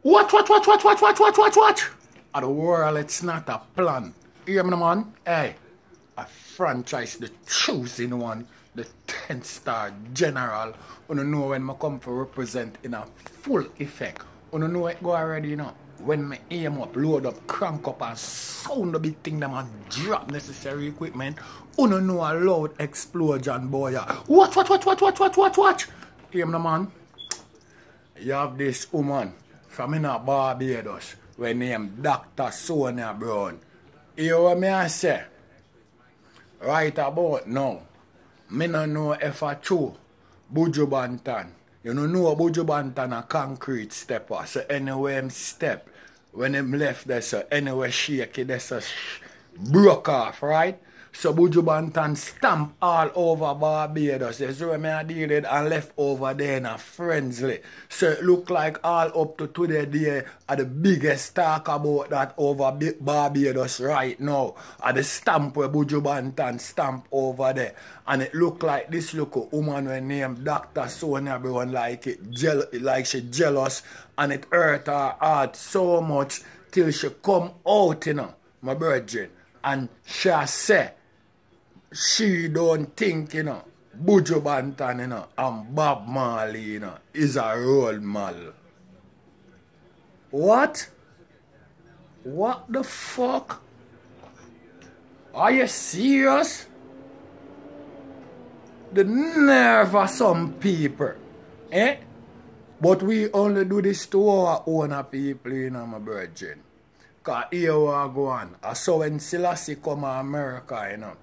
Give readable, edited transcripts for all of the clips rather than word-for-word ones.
What? At the world, it's not a plan. Hear me, man? Hey, a franchise, the choosing one, the 10-star general. You know when I come to represent in a full effect. You know it go already, you know. When me aim up, load up, crank up and sound the big thing them and drop necessary equipment. You know a loud explosion, boy. What? Hear me, man? You have this woman from in Barbados, we name Dr. Sonya Brown. You hear what I say? Right about now, me no know if I true Buju Banton. You know Buju Banton a concrete stepper. So anyway him step, when him left there, so anyway shake it, there so broke off, right? So Buju Banton stamp all over Barbados. That's where I deal with and left over there in a friendly. So it look like all up to today they are the biggest talk about that over Barbados right now. At the stamp where Buju Banton stamp over there. And it look like this look woman we named Dr. Sonya Brown like she jealous and it hurt her heart so much till she come out, you know, my virgin. And she say she don't think, you know, Buju Banton, you know, and Bob Marley, you know, is a role model. What? What the fuck? Are you serious? The nerve of some people, eh? But we only do this to our own people, you know, my virgin. Because here we go on. So when Selassie come to America, you know,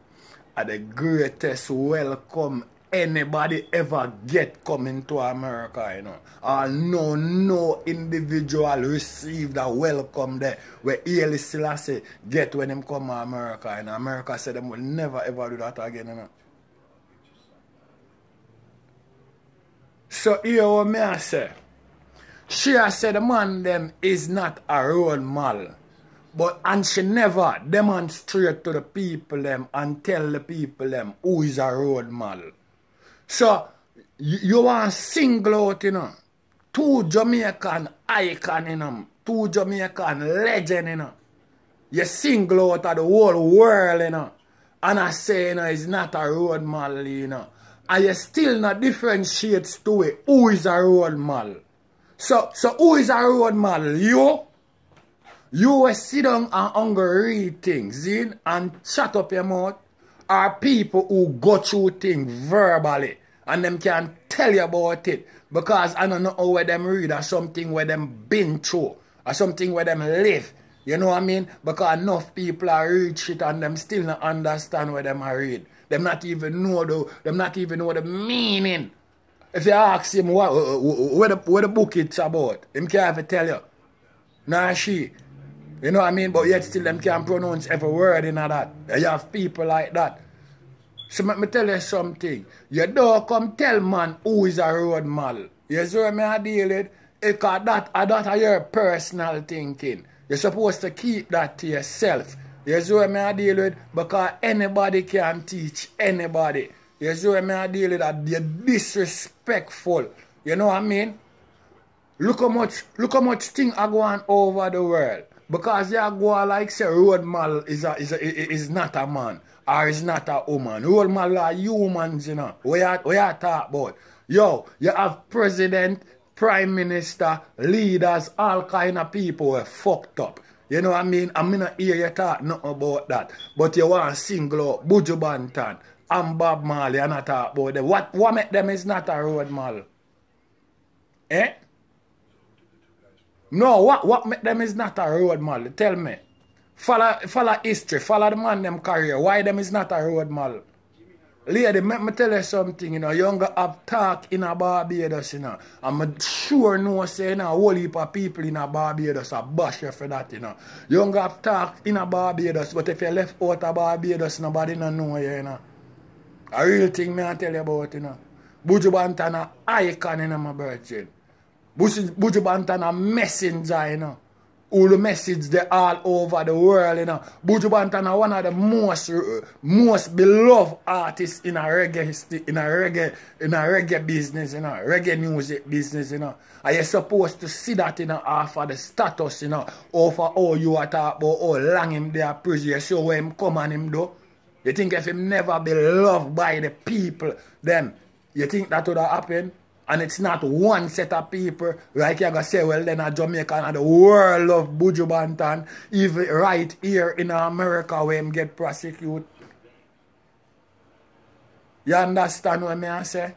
the greatest welcome anybody ever get coming to America, you know. No individual received a welcome there where Haile Selassie get when him come to America. And America said them will never ever do that again, you know. So here what me I say. She said the man them is not a role model. And she never demonstrate to the people them and tell the people them who is a role model. So, you want to single out, you know, two Jamaican icon, you know, two Jamaican legend, you know. You single out of the whole world, you know. And I say, you know, it's not a role model, you know. And you still not differentiate to it who is a role model. So who is a role model? You will sit down and hunger read things, see, and shut up your mouth. Are people who go through things verbally and them can tell you about it. Because I don't know how them read or something where them been through or something where them live. You know what I mean? Because enough people are read shit and them still not understand what them are read. Them not even know the meaning. If you ask him what the book it's about, him can't even tell you. Nah, she. You know what I mean? But yet still them can't pronounce every word in that. You have people like that. So let me tell you something. You don't come tell man who is a role model. You see what I deal with? Because that are your personal thinking. You're supposed to keep that to yourself. You see what I deal with? Because anybody can teach anybody. You see what I deal with? That you're disrespectful. You know what I mean? Look how much thing are going over the world. Because you go like say role model is not a man or is not a woman. Role model are humans, you know. What you talk about? Yo, you have president, prime minister, leaders, all kind of people who are fucked up. You know what I mean? I'm not hear you talk nothing about that. But you want to single out Buju Banton and Bob Marley and not talk about them. What make them is not a role model? Eh? No, what make them is not a role model? Tell me. Follow history, follow the man them career. Why them is not a role model? Lady, let me tell you something, you know. You don't have talk in a Barbados, you know. I'm sure no say, you know, a whole heap of people in a Barbados are bash you for that, you know. You don't have talk in a Barbados, but if you left out of Barbados, nobody don't know you, you know. A real thing me I tell you about, you know. Buju Banton a icon in my virgin. Buju Banton a messenger, you know. All the message they all over the world, you know. Buju Banton is one of the most beloved artists in a reggae business, you know, reggae music business, you know. And you're supposed to see that, you know, after the status, you know, over how you are talking about how long him there prison. You see where him come and him do. You think if him never be loved by the people, then you think that would have happened? And it's not one set of people, like you're going to say, well, then a Jamaica and the world love Buju Banton, even right here in America where him get prosecuted. You understand what I say?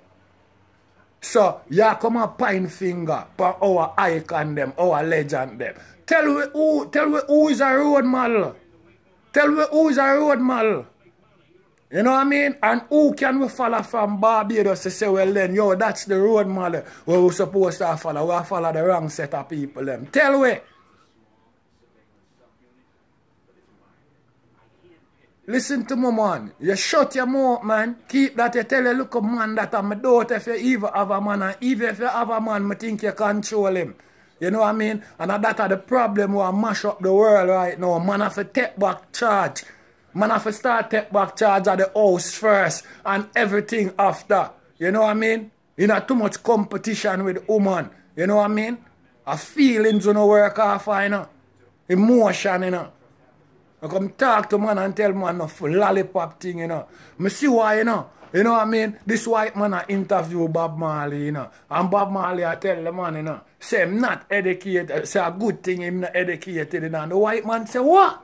So, you come a pine finger for our icon them, our legend them. Tell me who is a road model. Tell me who is a road model. You know what I mean? And who can we follow from Barbados to say, well then, yo, that's the road model where we're supposed to follow. We follow the wrong set of people them. Tell me. Listen to me, man. You shut your mouth, man. Keep that. You tell a look man that I'm a daughter if you even have a man. And even if you have a man, I think you control him. You know what I mean? And that's the problem where I mash up the world right now. Man have to take back charge. Man have to start take back charge of the house first and everything after. You know what I mean? You know, too much competition with woman. You know what I mean? A feelings don't work off, you know. Emotion, you know. I come talk to man and tell man no full lollipop thing, you know. I see why, you know. You know what I mean? This white man I interview Bob Marley, you know. And Bob Marley I tell the man, you know, say I'm not educated. Say a good thing I'm not educated, you know. And the white man say, what?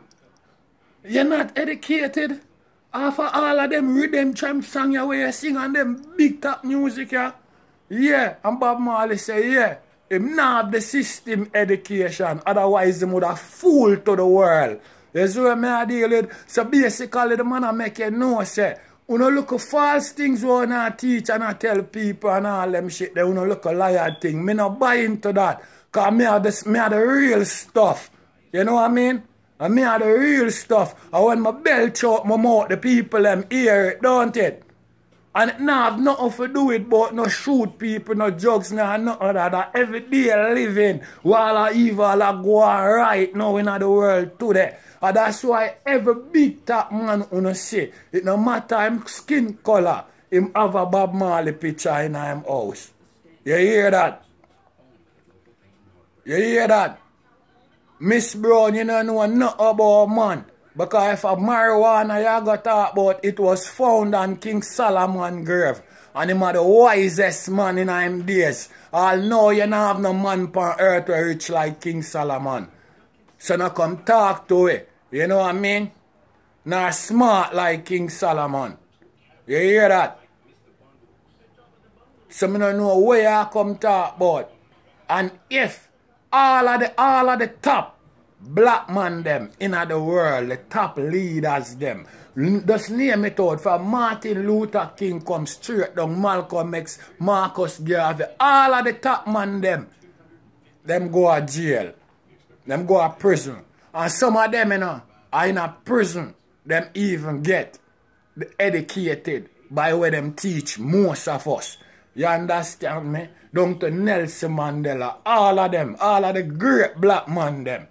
You're not educated? After all of them redemption songs where you sing and them big top music, yeah? Yeah. And Bob Marley say, yeah. Him not have the system education. Otherwise, he would have fooled to the world. You see what I deal with? So basically, the man I make you know, say, you don't look at false things we not teach and I tell people and all them shit. They don't look at liar thing. Me not buy into that. Because me have the real stuff. You know what I mean? And me have the real stuff. And when my belt out my mouth, the people them hear it, don't it? And it not have nothing to do with but no shoot people, no drugs, no nothing that everyday living while I evil I go on right now in the world today. And that's why every big top man wanna see, it no matter him skin color, him have a Bob Marley picture in him house. You hear that? You hear that? Miss Brown, you don't know nothing about man. Because if a marijuana you got talk about, it was found on King Solomon grave. And him are the wisest man in him days. All know you don't have no man on earth rich like King Solomon. So now come talk to it. You know what I mean? Not smart like King Solomon. You hear that? So I don't know where I come talk about. And if all of the top black man them in the world, the top leaders them, just name it out from Martin Luther King come straight down, Malcolm X, Marcus Garvey, all of the top man them go to jail. Them go to prison. And some of them, you know, are in a prison. Them even get educated by what them teach most of us. You understand me? Down to Nelson Mandela. All of them, all of the great black man them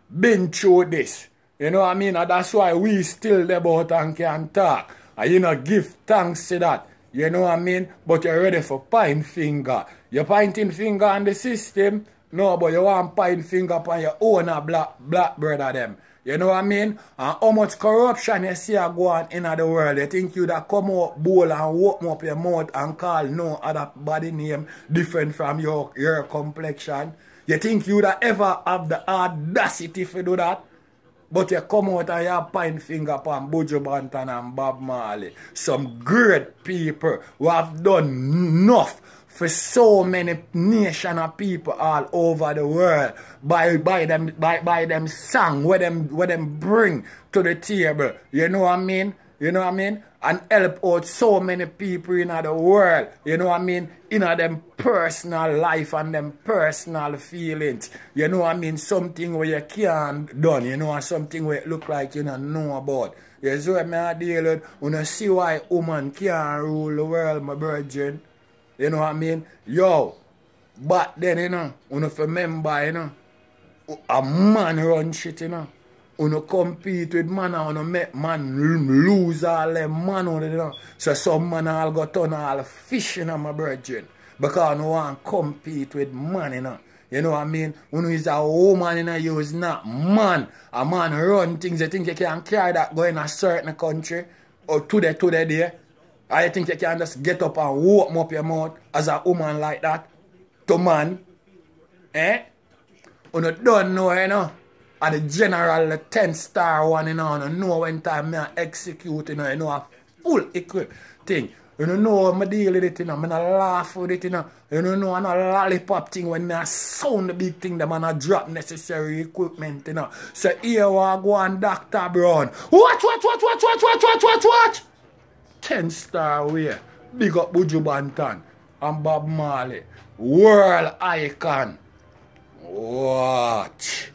been through this. You know what I mean? And that's why we still about and can talk. And you know, give thanks to that. You know what I mean? But you're ready for point finger. You're pointing finger on the system. No, but you want point finger upon your own black brother them. You know what I mean? And how much corruption you see go on in the world. You think you that come out bowl and open up your mouth and call no other body name different from your complexion. You think you that ever have the audacity to do that? But you come out and you point finger upon Buju Banton and Bob Marley. Some great people who have done enough for so many nation of people all over the world by them song where them bring to the table. You know what I mean? You know what I mean? And help out so many people in the world. You know what I mean? In them personal life and them personal feelings. You know what I mean? Something where you can't done. You know, something where it look like you don't know about. You see what I deal with? You know, see why woman can't rule the world, my virgin. You know what I mean? Yo, but then, you know, you have to remember, you know, a man run shit, you know. You compete with man and you make man lose all them man, you know. So some man all go turn all fish, you know, my brethren. Because you want to compete with man, you know. You know what I mean? When you is a woman, you know, you is not man. A man run things, you think you can carry that go in a certain country or today there. I think you can just get up and open up your mouth as a woman like that to man. Eh? You don't know, you know. At the general, the 10-star one, you know when time I execute, you know a full equip thing. You know how I deal with it, you know, I don't laugh with it, you know. You know I'm a lollipop thing when I sound the big thing, the man I drop necessary equipment, you know. So here I go on Dr. Brown. Watch. 10-star way. Big up Buju Banton and Bob Marley. World icon. Watch.